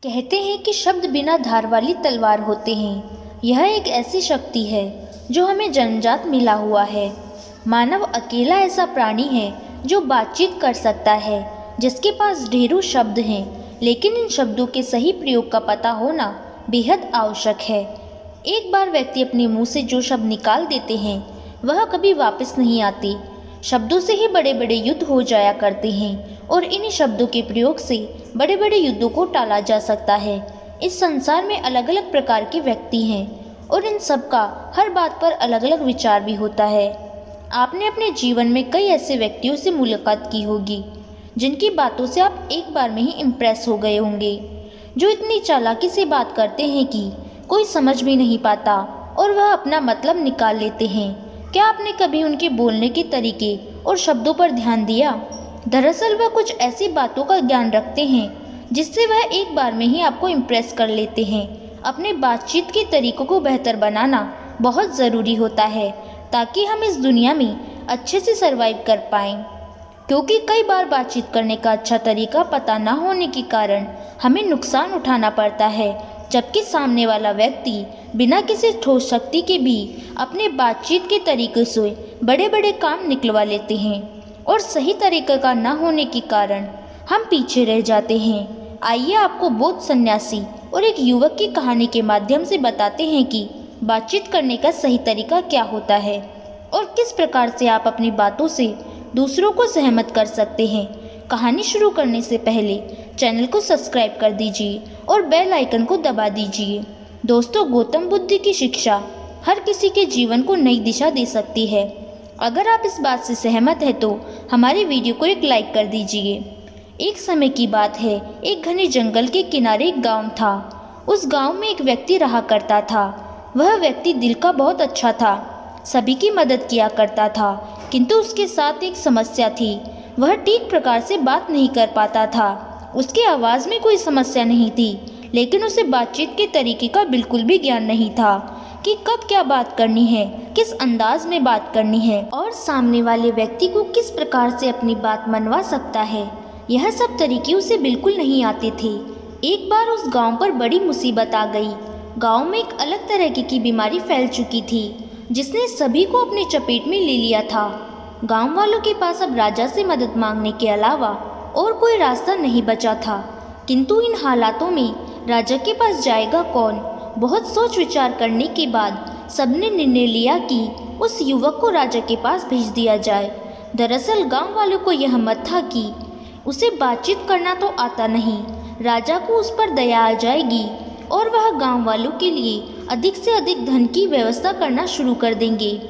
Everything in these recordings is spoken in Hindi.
कहते हैं कि शब्द बिना धार वाली तलवार होते हैं। यह एक ऐसी शक्ति है जो हमें जन्मजात मिला हुआ है। मानव अकेला ऐसा प्राणी है जो बातचीत कर सकता है, जिसके पास ढेरों शब्द हैं, लेकिन इन शब्दों के सही प्रयोग का पता होना बेहद आवश्यक है। एक बार व्यक्ति अपने मुंह से जो शब्द निकाल देते हैं वह कभी वापस नहीं आते। शब्दों से ही बड़े बड़े युद्ध हो जाया करते हैं और इन्हीं शब्दों के प्रयोग से बड़े बड़े युद्धों को टाला जा सकता है। इस संसार में अलग अलग प्रकार के व्यक्ति हैं और इन सब का हर बात पर अलग अलग विचार भी होता है। आपने अपने जीवन में कई ऐसे व्यक्तियों से मुलाकात की होगी जिनकी बातों से आप एक बार में ही इम्प्रेस हो गए होंगे, जो इतनी चालाकी से बात करते हैं कि कोई समझ भी नहीं पाता और वह अपना मतलब निकाल लेते हैं। क्या आपने कभी उनके बोलने के तरीके और शब्दों पर ध्यान दिया? दरअसल वह कुछ ऐसी बातों का ज्ञान रखते हैं जिससे वह एक बार में ही आपको इम्प्रेस कर लेते हैं। अपने बातचीत के तरीकों को बेहतर बनाना बहुत ज़रूरी होता है ताकि हम इस दुनिया में अच्छे से सरवाइव कर पाएँ, क्योंकि कई बार बातचीत करने का अच्छा तरीका पता न होने के कारण हमें नुकसान उठाना पड़ता है, जबकि सामने वाला व्यक्ति बिना किसी ठोस शक्ति के भी अपने बातचीत के तरीके से बड़े बड़े काम निकलवा लेते हैं और सही तरीके का न होने के कारण हम पीछे रह जाते हैं। आइए आपको बौद्ध सन्यासी और एक युवक की कहानी के माध्यम से बताते हैं कि बातचीत करने का सही तरीका क्या होता है और किस प्रकार से आप अपनी बातों से दूसरों को सहमत कर सकते हैं। कहानी शुरू करने से पहले चैनल को सब्सक्राइब कर दीजिए और बेल आइकन को दबा दीजिए। दोस्तों, गौतम बुद्ध की शिक्षा हर किसी के जीवन को नई दिशा दे सकती है। अगर आप इस बात से सहमत हैं तो हमारी वीडियो को एक लाइक कर दीजिए। एक समय की बात है, एक घने जंगल के किनारे एक गांव था। उस गांव में एक व्यक्ति रहा करता था। वह व्यक्ति दिल का बहुत अच्छा था, सभी की मदद किया करता था, किंतु उसके साथ एक समस्या थी। वह ठीक प्रकार से बात नहीं कर पाता था। उसकी आवाज़ में कोई समस्या नहीं थी, लेकिन उसे बातचीत के तरीके का बिल्कुल भी ज्ञान नहीं था कि कब क्या बात करनी है, किस अंदाज में बात करनी है और सामने वाले व्यक्ति को किस प्रकार से अपनी बात मनवा सकता है। यह सब तरीके उसे बिल्कुल नहीं आते थे। एक बार उस गांव पर बड़ी मुसीबत आ गई। गांव में एक अलग तरह की बीमारी फैल चुकी थी जिसने सभी को अपने चपेट में ले लिया था। गांव वालों के पास अब राजा से मदद मांगने के अलावा और कोई रास्ता नहीं बचा था, किंतु इन हालातों में राजा के पास जाएगा कौन? बहुत सोच विचार करने के बाद सबने निर्णय लिया कि उस युवक को राजा के पास भेज दिया जाए। दरअसल गांव वालों को यह मत था कि उसे बातचीत करना तो आता नहीं, राजा को उस पर दया आ जाएगी और वह गांव वालों के लिए अधिक से अधिक धन की व्यवस्था करना शुरू कर देंगे।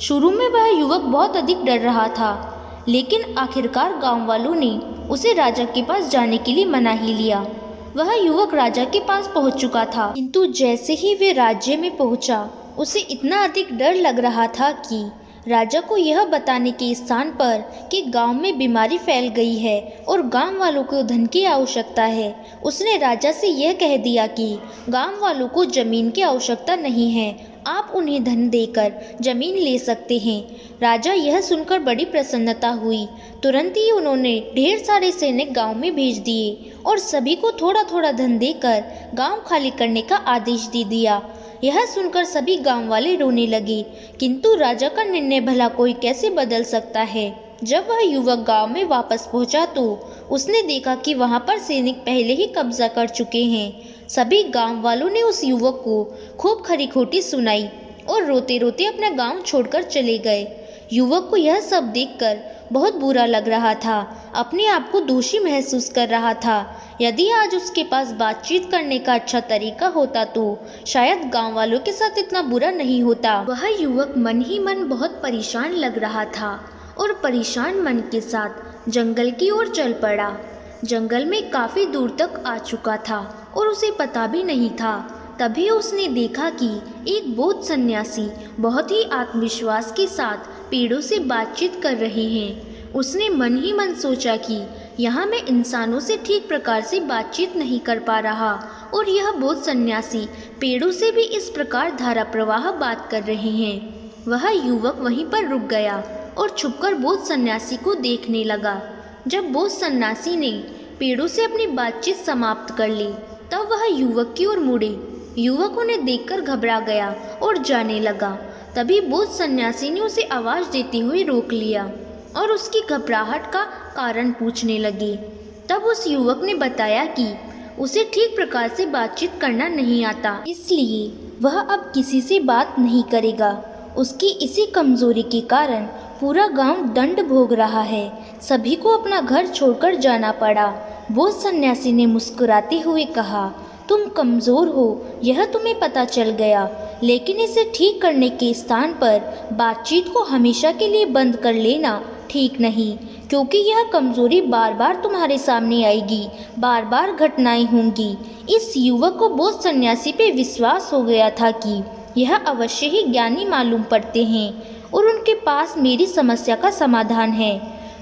शुरू में वह युवक बहुत अधिक डर रहा था, लेकिन आखिरकार गांव वालों ने उसे राजा के पास जाने के लिए मना ही लिया। वह युवक राजा के पास पहुंच चुका था, किंतु जैसे ही वे राज्य में पहुंचा, उसे इतना अधिक डर लग रहा था कि राजा को यह बताने के स्थान पर कि गांव में बीमारी फैल गई है और गांव वालों को धन की आवश्यकता है, उसने राजा से यह कह दिया कि गांव वालों को जमीन की आवश्यकता नहीं है, आप उन्हें धन देकर जमीन ले सकते हैं। राजा यह सुनकर बड़ी प्रसन्नता हुई। तुरंत ही उन्होंने ढेर सारे सैनिक गांव में भेज दिए और सभी को थोड़ा थोड़ा धन देकर गांव खाली करने का आदेश दे दिया। यह सुनकर सभी गांव वाले रोने लगे, किंतु राजा का निर्णय भला कोई कैसे बदल सकता है। जब वह युवक गांव में वापस पहुंचा तो उसने देखा कि वहां पर सैनिक पहले ही कब्जा कर चुके हैं। सभी गांव वालों ने उस युवक को खूब खरी खोटी सुनाई और रोते रोते अपना गांव छोड़कर चले गए। युवक को यह सब देखकर बहुत बुरा लग रहा था, अपने आप को दोषी महसूस कर रहा था। यदि आज उसके पास बातचीत करने का अच्छा तरीका होता तो शायद गांव वालों के साथ इतना बुरा नहीं होता। वह युवक मन ही मन बहुत परेशान लग रहा था और परेशान मन के साथ जंगल की ओर चल पड़ा। जंगल में काफ़ी दूर तक आ चुका था और उसे पता भी नहीं था। तभी उसने देखा कि एक बौद्ध सन्यासी बहुत ही आत्मविश्वास के साथ पेड़ों से बातचीत कर रहे हैं। उसने मन ही मन सोचा कि यहाँ मैं इंसानों से ठीक प्रकार से बातचीत नहीं कर पा रहा और यह बौद्ध सन्यासी पेड़ों से भी इस प्रकार धारा प्रवाह बात कर रहे हैं। वह युवक वहीं पर रुक गया और छुपकर बौद्ध सन्यासी को देखने लगा। जब बौद्ध सन्यासी ने पेड़ों से अपनी बातचीत समाप्त कर ली तब वह युवक की ओर मुड़े। युवक उन्हें देखकर घबरा गया और जाने लगा। तभी बौद्ध सन्यासी ने उसे आवाज़ देते हुए रोक लिया और उसकी घबराहट का कारण पूछने लगे। तब उस युवक ने बताया कि उसे ठीक प्रकार से बातचीत करना नहीं आता, इसलिए वह अब किसी से बात नहीं करेगा। उसकी इसी कमजोरी के कारण पूरा गांव दंड भोग रहा है। सभी को अपना घर छोड़कर जाना पड़ा। बौद्ध सन्यासी ने मुस्कुराते हुए कहा, तुम कमज़ोर हो यह तुम्हें पता चल गया, लेकिन इसे ठीक करने के स्थान पर बातचीत को हमेशा के लिए बंद कर लेना ठीक नहीं, क्योंकि यह कमज़ोरी बार बार तुम्हारे सामने आएगी, बार बार घटनाएं होंगी। इस युवक को बौद्ध सन्यासी पे विश्वास हो गया था कि यह अवश्य ही ज्ञानी मालूम पड़ते हैं और उनके पास मेरी समस्या का समाधान है।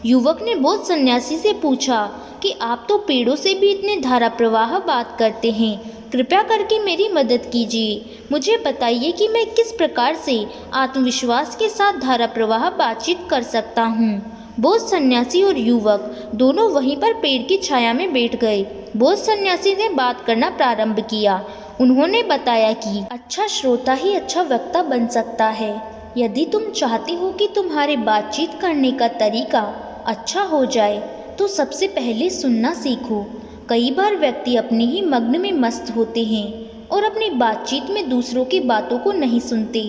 युवक ने बौद्ध सन्यासी से पूछा कि आप तो पेड़ों से भी इतने धारा प्रवाह बात करते हैं, कृपया करके मेरी मदद कीजिए। मुझे बताइए कि मैं किस प्रकार से आत्मविश्वास के साथ धारा प्रवाह बातचीत कर सकता हूँ। बौद्ध सन्यासी और युवक दोनों वहीं पर पेड़ की छाया में बैठ गए। बौद्ध सन्यासी ने बात करना प्रारंभ किया। उन्होंने बताया कि अच्छा श्रोता ही अच्छा वक्ता बन सकता है। यदि तुम चाहते हो कि तुम्हारे बातचीत करने का तरीका अच्छा हो जाए तो सबसे पहले सुनना सीखो। कई बार व्यक्ति अपने ही मग्न में मस्त होते हैं और अपनी बातचीत में दूसरों की बातों को नहीं सुनते।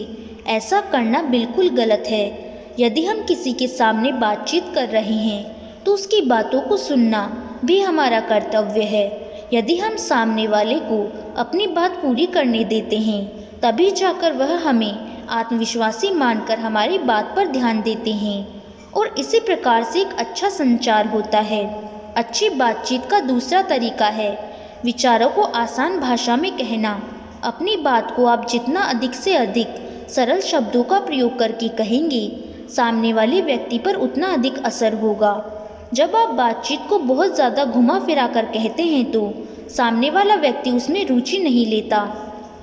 ऐसा करना बिल्कुल गलत है। यदि हम किसी के सामने बातचीत कर रहे हैं तो उसकी बातों को सुनना भी हमारा कर्तव्य है। यदि हम सामने वाले को अपनी बात पूरी करने देते हैं तभी जाकर वह हमें आत्मविश्वासी मानकर हमारी बात पर ध्यान देते हैं और इसी प्रकार से एक अच्छा संचार होता है। अच्छी बातचीत का दूसरा तरीका है विचारों को आसान भाषा में कहना। अपनी बात को आप जितना अधिक से अधिक सरल शब्दों का प्रयोग करके कहेंगे, सामने वाले व्यक्ति पर उतना अधिक असर होगा। जब आप बातचीत को बहुत ज़्यादा घुमा फिरा कर कहते हैं तो सामने वाला व्यक्ति उसमें रुचि नहीं लेता,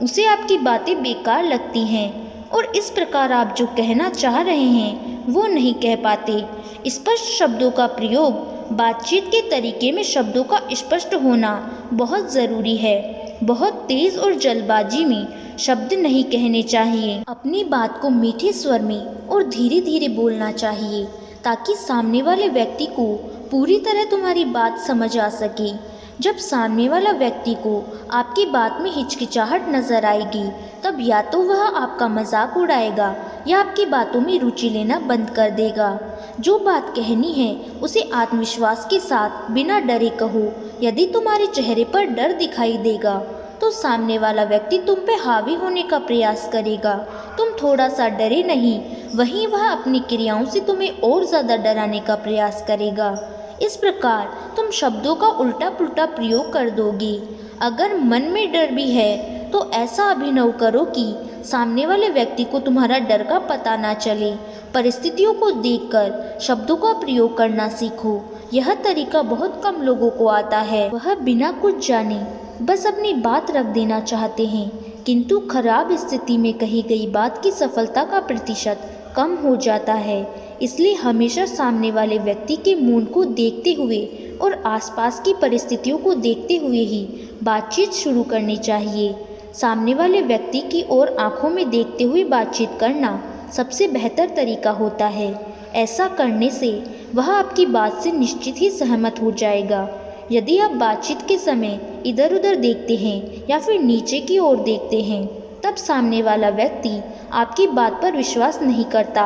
उसे आपकी बातें बेकार लगती हैं और इस प्रकार आप जो कहना चाह रहे हैं वो नहीं कह पाते। स्पष्ट शब्दों का प्रयोग, बातचीत के तरीके में शब्दों का स्पष्ट होना बहुत ज़रूरी है। बहुत तेज़ और जल्दबाजी में शब्द नहीं कहने चाहिए। अपनी बात को मीठे स्वर में और धीरे धीरे बोलना चाहिए ताकि सामने वाले व्यक्ति को पूरी तरह तुम्हारी बात समझ आ सके। जब सामने वाला व्यक्ति को आपकी बात में हिचकिचाहट नजर आएगी तब या तो वह आपका मजाक उड़ाएगा या आपकी बातों में रुचि लेना बंद कर देगा। जो बात कहनी है उसे आत्मविश्वास के साथ बिना डरे कहो। यदि तुम्हारे चेहरे पर डर दिखाई देगा तो सामने वाला व्यक्ति तुम पे हावी होने का प्रयास करेगा। तुम थोड़ा सा डरे नहीं, वहीं वह अपनी क्रियाओं से तुम्हें और ज़्यादा डराने का प्रयास करेगा। इस प्रकार तुम शब्दों का उल्टा पुल्टा प्रयोग कर दोगे। अगर मन में डर भी है तो ऐसा अभिनव करो कि सामने वाले व्यक्ति को तुम्हारा डर का पता ना चले। परिस्थितियों को देखकर शब्दों का प्रयोग करना सीखो। यह तरीका बहुत कम लोगों को आता है। वह बिना कुछ जाने बस अपनी बात रख देना चाहते हैं, किंतु खराब स्थिति में कही गई बात की सफलता का प्रतिशत कम हो जाता है। इसलिए हमेशा सामने वाले व्यक्ति के मूड को देखते हुए और आसपास की परिस्थितियों को देखते हुए ही बातचीत शुरू करनी चाहिए। सामने वाले व्यक्ति की ओर आंखों में देखते हुए बातचीत करना सबसे बेहतर तरीका होता है। ऐसा करने से वह आपकी बात से निश्चित ही सहमत हो जाएगा। यदि आप बातचीत के समय इधर उधर देखते हैं या फिर नीचे की ओर देखते हैं तब सामने वाला व्यक्ति आपकी बात पर विश्वास नहीं करता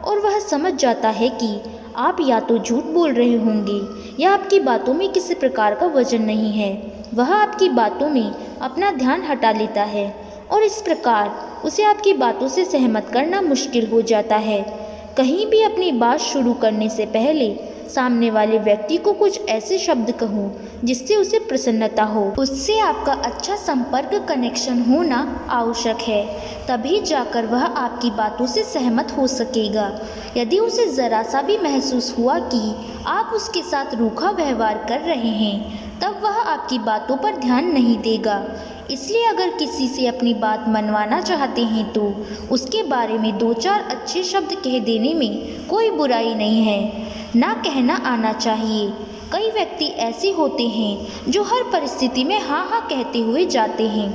और वह समझ जाता है कि आप या तो झूठ बोल रहे होंगे या आपकी बातों में किसी प्रकार का वजन नहीं है। वह आपकी बातों में अपना ध्यान हटा लेता है और इस प्रकार उसे आपकी बातों से सहमत करना मुश्किल हो जाता है। कहीं भी अपनी बात शुरू करने से पहले सामने वाले व्यक्ति को कुछ ऐसे शब्द कहो जिससे उसे प्रसन्नता हो। उससे आपका अच्छा संपर्क कनेक्शन होना आवश्यक है, तभी जाकर वह आपकी बातों से सहमत हो सकेगा। यदि उसे ज़रा सा भी महसूस हुआ कि आप उसके साथ रूखा व्यवहार कर रहे हैं तब वह आपकी बातों पर ध्यान नहीं देगा। इसलिए अगर किसी से अपनी बात मनवाना चाहते हैं तो उसके बारे में 2-4 अच्छे शब्द कह देने में कोई बुराई नहीं है। ना कहना आना चाहिए, कई व्यक्ति ऐसे होते हैं जो हर परिस्थिति में हाँ हाँ कहते हुए जाते हैं।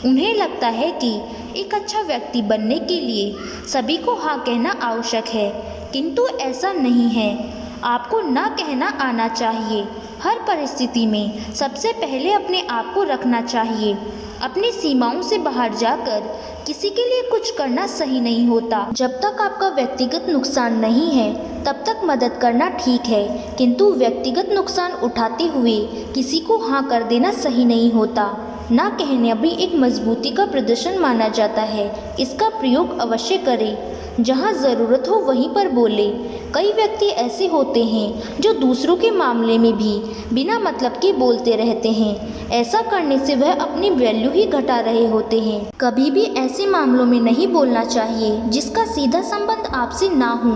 उन्हें लगता है कि एक अच्छा व्यक्ति बनने के लिए सभी को हाँ कहना आवश्यक है, किंतु ऐसा नहीं है। आपको ना कहना आना चाहिए। हर परिस्थिति में सबसे पहले अपने आप को रखना चाहिए। अपनी सीमाओं से बाहर जाकर किसी के लिए कुछ करना सही नहीं होता। जब तक आपका व्यक्तिगत नुकसान नहीं है तब तक मदद करना ठीक है, किंतु व्यक्तिगत नुकसान उठाते हुए किसी को हाँ कर देना सही नहीं होता। ना कहना भी एक मजबूती का प्रदर्शन माना जाता है। इसका प्रयोग अवश्य करें। जहाँ ज़रूरत हो वहीं पर बोले। कई व्यक्ति ऐसे होते हैं जो दूसरों के मामले में भी बिना मतलब के बोलते रहते हैं। ऐसा करने से वह अपनी वैल्यू ही घटा रहे होते हैं। कभी भी ऐसे मामलों में नहीं बोलना चाहिए जिसका सीधा संबंध आपसे ना हो।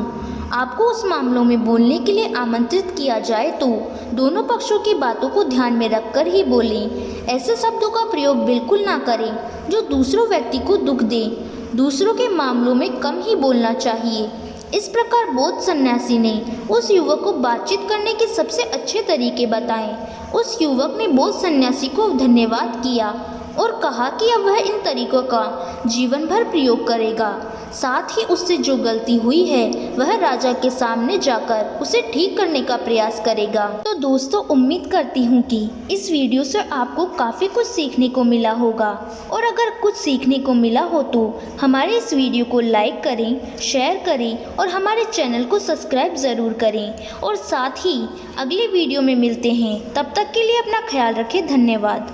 आपको उस मामलों में बोलने के लिए आमंत्रित किया जाए तो दोनों पक्षों की बातों को ध्यान में रखकर ही बोलें। ऐसे शब्दों का प्रयोग बिल्कुल ना करें जो दूसरों व्यक्ति को दुख दे। दूसरों के मामलों में कम ही बोलना चाहिए। इस प्रकार बौद्ध सन्यासी ने उस युवक को बातचीत करने के सबसे अच्छे तरीके बताए। उस युवक ने बौद्ध सन्यासी को धन्यवाद किया और कहा कि अब वह इन तरीकों का जीवन भर प्रयोग करेगा। साथ ही उससे जो गलती हुई है वह राजा के सामने जाकर उसे ठीक करने का प्रयास करेगा। तो दोस्तों, उम्मीद करती हूँ कि इस वीडियो से आपको काफ़ी कुछ सीखने को मिला होगा, और अगर कुछ सीखने को मिला हो तो हमारे इस वीडियो को लाइक करें, शेयर करें और हमारे चैनल को सब्सक्राइब ज़रूर करें। और साथ ही अगले वीडियो में मिलते हैं। तब तक के लिए अपना ख्याल रखें। धन्यवाद।